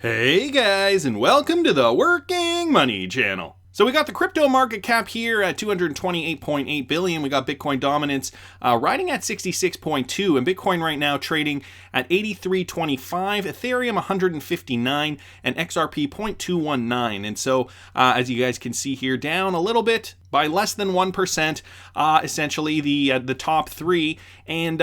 Hey guys, and welcome to the Working Money channel. So we got the crypto market cap here at 228.8 billion. We got Bitcoin dominance riding at 66.2, and Bitcoin right now trading at 83.25, Ethereum 159, and XRP 0.219. And so as you guys can see here, down a little bit by less than 1%, essentially the top three. And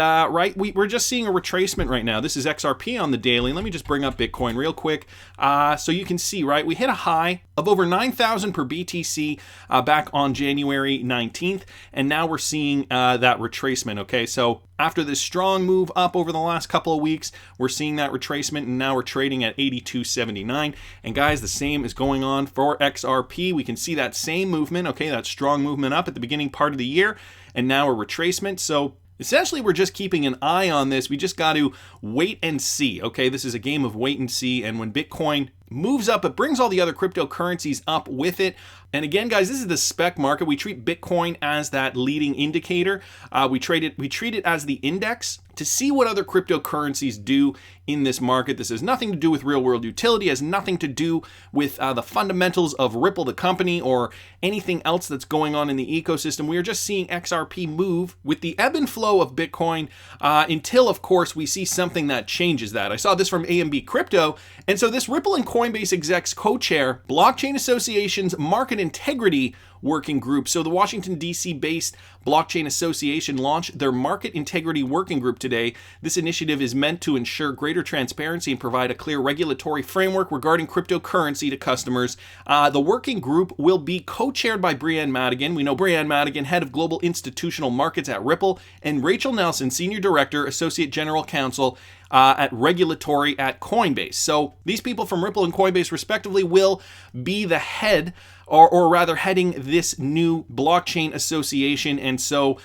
we're just seeing a retracement right now. This is XRP on the daily. Let me just bring up Bitcoin real quick. So you can see, right, we hit a high of over 9,000 per BTC back on January 19th. And now we're seeing that retracement, okay? So after this strong move up over the last couple of weeks, we're seeing that retracement, and now we're trading at 82.79. And guys, the same is going on for XRP. We can see that same movement, okay, that strong movement up at the beginning part of the year, and now a retracement. So essentially, we're just keeping an eye on this. We just got to wait and see, okay? This is a game of wait and see, and when Bitcoin moves up, it brings all the other cryptocurrencies up with it. And again, guys, this is the spec market. We treat Bitcoin as that leading indicator. We treat it as the index to see what other cryptocurrencies do in this market. This has nothing to do with real world utility, has nothing to do with the fundamentals of Ripple, the company, or anything else that's going on in the ecosystem. We are just seeing XRP move with the ebb and flow of Bitcoin until, of course, we see something that changes that. I saw this from AMB Crypto. And so this Ripple and Coinbase execs co-chair Blockchain Association's Market Integrity Working Group. So the Washington, D.C. based Blockchain Association launched their Market Integrity Working Group today. This initiative is meant to ensure greater transparency and provide a clear regulatory framework regarding cryptocurrency to customers. The working group will be co-chaired by Brianne Madigan. We know Brianne Madigan, head of global institutional markets at Ripple, and Rachel Nelson, senior director, associate general counsel at regulatory at Coinbase. So these people from Ripple and Coinbase respectively will be the head or rather heading this new blockchain association. And so,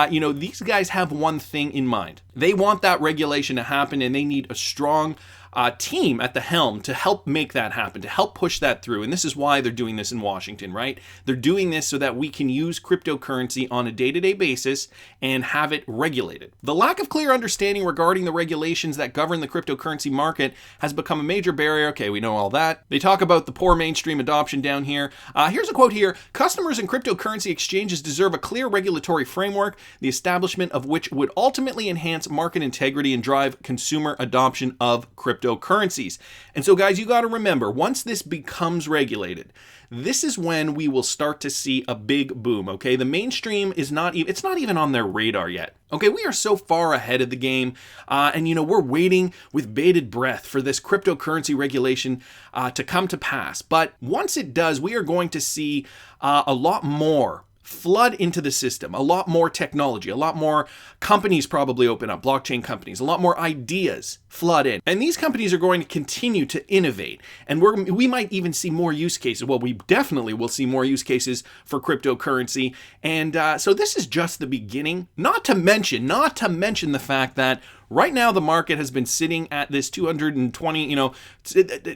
these guys have one thing in mind. They want that regulation to happen, and they need a strong team at the helm to help make that happen, to help push that through. And this is why they're doing this in Washington, right? They're doing this so that we can use cryptocurrency on a day-to-day basis and have it regulated. The lack of clear understanding regarding the regulations that govern the cryptocurrency market has become a major barrier. Okay, we know all that. They talk about the poor mainstream adoption down here. Here's a quote here. Customers in cryptocurrency exchanges deserve a clear regulatory framework, the establishment of which would ultimately enhance market integrity and drive consumer adoption of cryptocurrencies. And so, guys, you got to remember, once this becomes regulated, this is when we will start to see a big boom, okay? The mainstream is it's not even on their radar yet. Okay, we are so far ahead of the game, and we're waiting with bated breath for this cryptocurrency regulation to come to pass. But once it does, we are going to see a lot more flood into the system, a lot more technology, a lot more companies probably open up, blockchain companies, a lot more ideas flood in. And these companies are going to continue to innovate. And we might even see more use cases. Well, we definitely will see more use cases for cryptocurrency. And so this is just the beginning, not to mention the fact that right now, the market has been sitting at this 220,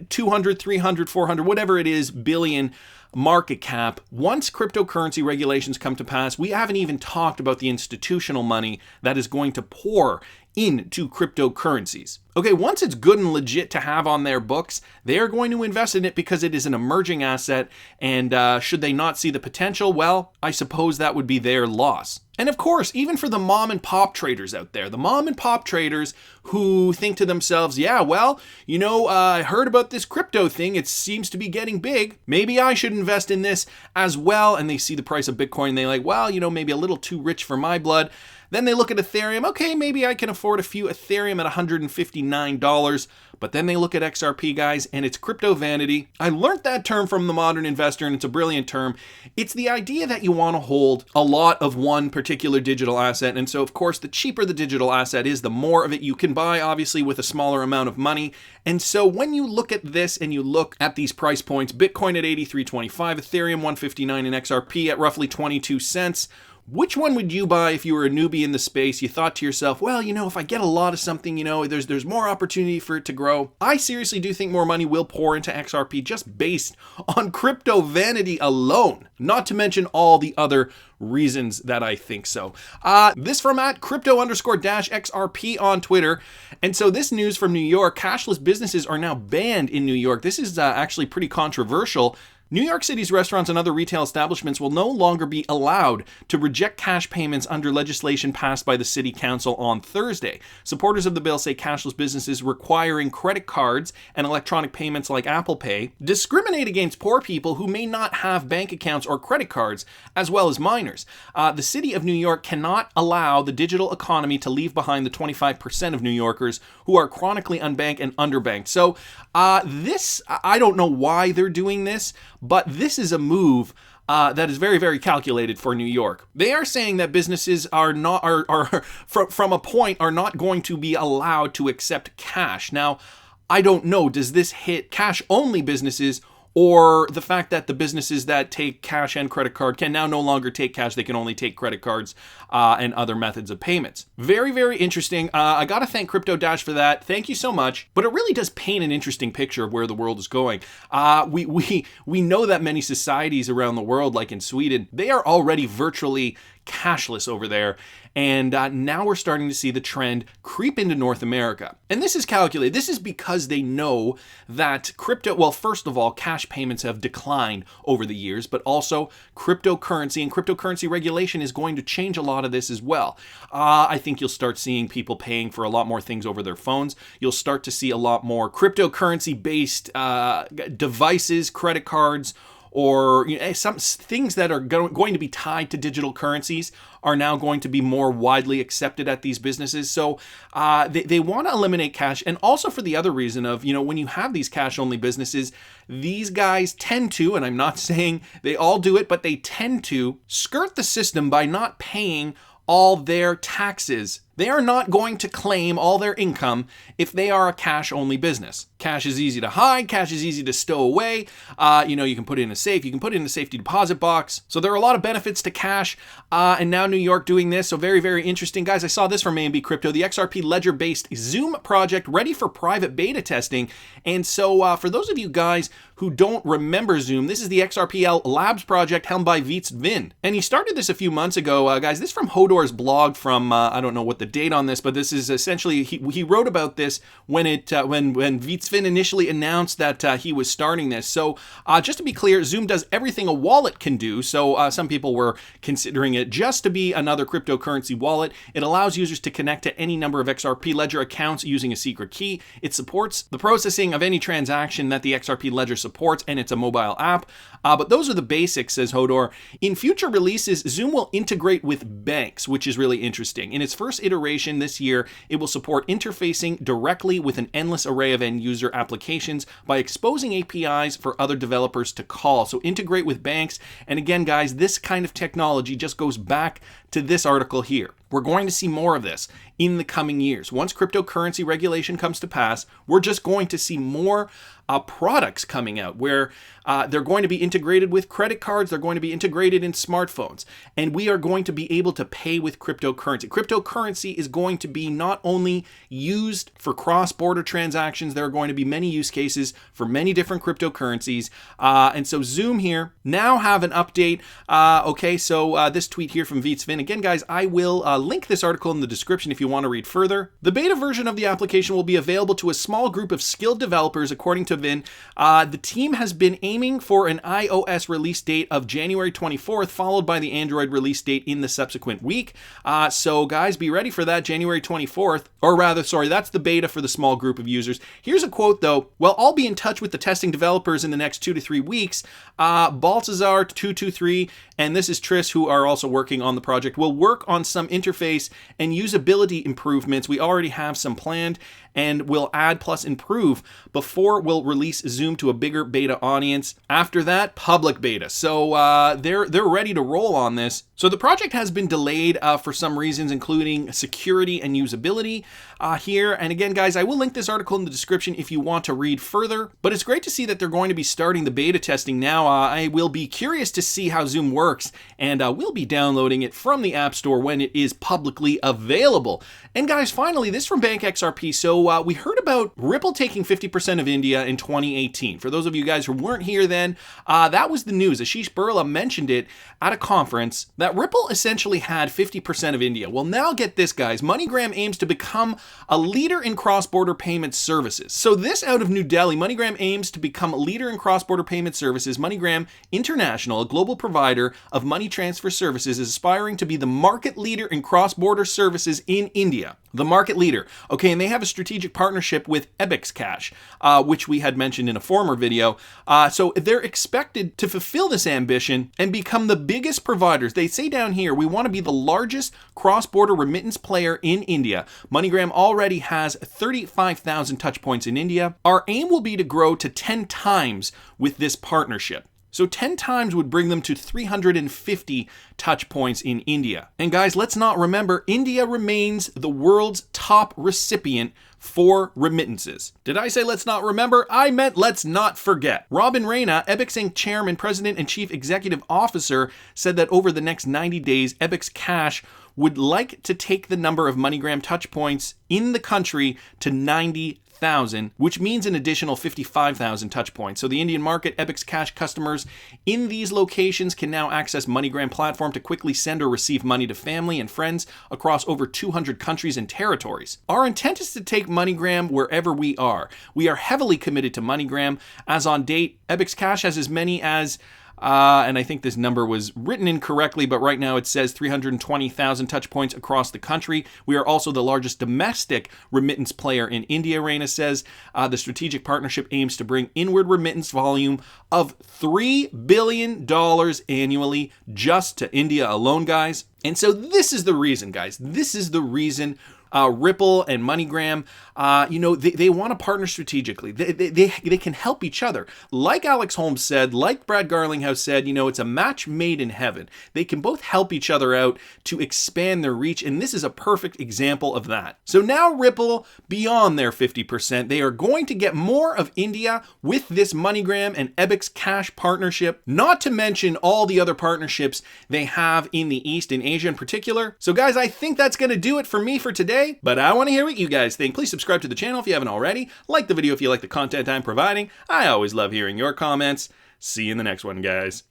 200, 300, 400, whatever it is, billion market cap. Once cryptocurrency regulations come to pass, we haven't even talked about the institutional money that is going to pour into cryptocurrencies. Okay, once it's good and legit to have on their books, they are going to invest in it because it is an emerging asset, and should they not see the potential, well, I suppose that would be their loss. And of course, even for the mom and pop traders out there, the mom and pop traders who think to themselves, yeah, well, I heard about this crypto thing, it seems to be getting big, maybe I should invest in this as well, and they see the price of Bitcoin, and they're like, well, maybe a little too rich for my blood. Then they look at Ethereum. Okay, maybe I can afford a few Ethereum at $159. But then they look at XRP, guys, and it's crypto vanity. I learned that term from the modern investor, and it's a brilliant term. It's the idea that you want to hold a lot of one particular digital asset. And so, of course, the cheaper the digital asset is, the more of it you can buy, obviously, with a smaller amount of money. And so when you look at this and you look at these price points, Bitcoin at 83.25, Ethereum 159, and XRP at roughly 22 cents, Which one would you buy if you were a newbie in the space? You thought to yourself, well, if I get a lot of something, there's more opportunity for it to grow. I seriously do think more money will pour into XRP just based on crypto vanity alone, not to mention all the other reasons that I think so. This from at crypto_XRP on Twitter. And so this news from New York, cashless businesses are now banned in New York. This is actually pretty controversial. New York City's restaurants and other retail establishments will no longer be allowed to reject cash payments under legislation passed by the City Council on Thursday. Supporters of the bill say cashless businesses requiring credit cards and electronic payments like Apple Pay discriminate against poor people who may not have bank accounts or credit cards, as well as minors. The City of New York cannot allow the digital economy to leave behind the 25% of New Yorkers who are chronically unbanked and underbanked. So I don't know why they're doing this, but this is a move that is very, very calculated for New York. They are saying that businesses are from a point are not going to be allowed to accept cash. Now, I don't know, does this hit cash-only businesses, or the fact that the businesses that take cash and credit card can now no longer take cash, they can only take credit cards and other methods of payments. Very, very interesting. I gotta thank Crypto Dash for that. Thank you so much. But it really does paint an interesting picture of where the world is going. We know that many societies around the world, like in Sweden, they are already virtually cashless over there. And now we're starting to see the trend creep into North America. And this is calculated. This is because they know that first of all, cash payments have declined over the years, but also cryptocurrency and cryptocurrency regulation is going to change a lot of this as well. I think you'll start seeing people paying for a lot more things over their phones. You'll start to see a lot more cryptocurrency-based devices, credit cards, or some things that are going to be tied to digital currencies are now going to be more widely accepted at these businesses. So they want to eliminate cash, and also for the other reason of, when you have these cash-only businesses, these guys tend to, and I'm not saying they all do it, but they tend to skirt the system by not paying all their taxes. They are not going to claim all their income if they are a cash-only business. Cash is easy to hide. Cash is easy to stow away. You can put it in a safe. You can put it in a safety deposit box. So there are a lot of benefits to cash. And now New York doing this. So very, very interesting. Guys, I saw this from A&B Crypto, the XRP ledger-based Xumm project ready for private beta testing. And so for those of you guys who don't remember Xumm, this is the XRPL Labs project helmed by Vin. And he started this a few months ago. Guys, this is from Hodor's blog from, I don't know what the date on this, but this is essentially, he wrote about this when Vin initially announced that he was starting this. So just to be clear, Xumm does everything a wallet can do. So some people were considering it just to be another cryptocurrency wallet. It allows users to connect to any number of XRP Ledger accounts using a secret key. It supports the processing of any transaction that the XRP Ledger supports, and it's a mobile app. But those are the basics, says Hodor. In future releases, Xumm will integrate with banks, which is really interesting. In its first iteration this year, it will support interfacing directly with an endless array of end-user applications by exposing APIs for other developers to call. So integrate with banks. And again, guys, this kind of technology just goes back to this article here. We're going to see more of this in the coming years. Once cryptocurrency regulation comes to pass, we're just going to see more products coming out where they're going to be integrated with credit cards, they're going to be integrated in smartphones, and we are going to be able to pay with cryptocurrency. Cryptocurrency is going to be not only used for cross-border transactions, there are going to be many use cases for many different cryptocurrencies. And so Xumm here now have an update. So this tweet here from Vin. Again, guys, I will link this article in the description if you want to read further. The beta version of the application will be available to a small group of skilled developers, according to Vin. The team has been aiming for an iOS release date of January 24th, followed by the Android release date in the subsequent week. So guys, be ready for that, January 24th. Or rather, sorry, that's the beta for the small group of users. Here's a quote though. Well, I'll be in touch with the testing developers in the next 2 to 3 weeks. Baltazar 223 and this is Tris, who are also working on the project. We'll work on some interface and usability improvements. We already have some planned, and we'll add plus improve before we'll release Xumm to a bigger beta audience. After that, public beta. So they're ready to roll on this. So the project has been delayed for some reasons, including security and usability. here. And again, guys, I will link this article in the description if you want to read further. But it's great to see that they're going to be starting the beta testing now. I will be curious to see how Xumm works, and we'll be downloading it from the App Store when it is publicly available. And guys, finally, this from Bank XRP. So we heard about Ripple taking 50% of India in 2018. For those of you guys who weren't here then, that was the news. Ashish Birla mentioned it at a conference that Ripple essentially had 50% of India. Well, now get this, guys. MoneyGram aims to become a leader in cross-border payment services. So this out of New Delhi, MoneyGram aims to become a leader in cross-border payment services. MoneyGram International, a global provider of money transfer services, is aspiring to be the market leader in cross-border services in India. The market leader. Okay, and they have a strategic partnership with execs, which we had mentioned in a former video. So they're expected to fulfill this ambition and become the biggest providers. They say down here, we want to be the largest cross-border remittance player in India. MoneyGram already has 35,000 touch points in India. Our aim will be to grow to 10 times with this partnership. So 10 times would bring them to 350 touch points in India. And guys, let's not remember, India remains the world's top recipient for remittances. Did I say let's not remember? I meant let's not forget. Robin Raina, EBEX Inc. Chairman, President, and Chief Executive Officer, said that over the next 90 days, EBEX Cash would like to take the number of MoneyGram touch points in the country to 90,000, which means an additional 55,000 touch points. So the Indian market, EBEX Cash customers in these locations can now access MoneyGram platform to quickly send or receive money to family and friends across over 200 countries and territories. Our intent is to take MoneyGram wherever we are. We are heavily committed to MoneyGram. As on date, EBEX Cash has as many as and I think this number was written incorrectly, but right now it says 320,000 touch points across the country. We are also the largest domestic remittance player in India, Raina says. The strategic partnership aims to bring inward remittance volume of $3 billion annually just to India alone, guys. And so this is the reason, guys. This is the reason Ripple and MoneyGram, they want to partner strategically. They can help each other. Like Alex Holmes said, like Brad Garlinghouse said, it's a match made in heaven. They can both help each other out to expand their reach, and this is a perfect example of that. So now Ripple, beyond their 50%, they are going to get more of India with this MoneyGram and EBEX Cash partnership, not to mention all the other partnerships they have in the East and Asia in particular. So guys, I think that's going to do it for me for today. But I want to hear what you guys think. Please subscribe to the channel if you haven't already. Like the video if you like the content I'm providing. I always love hearing your comments. See you in the next one, guys.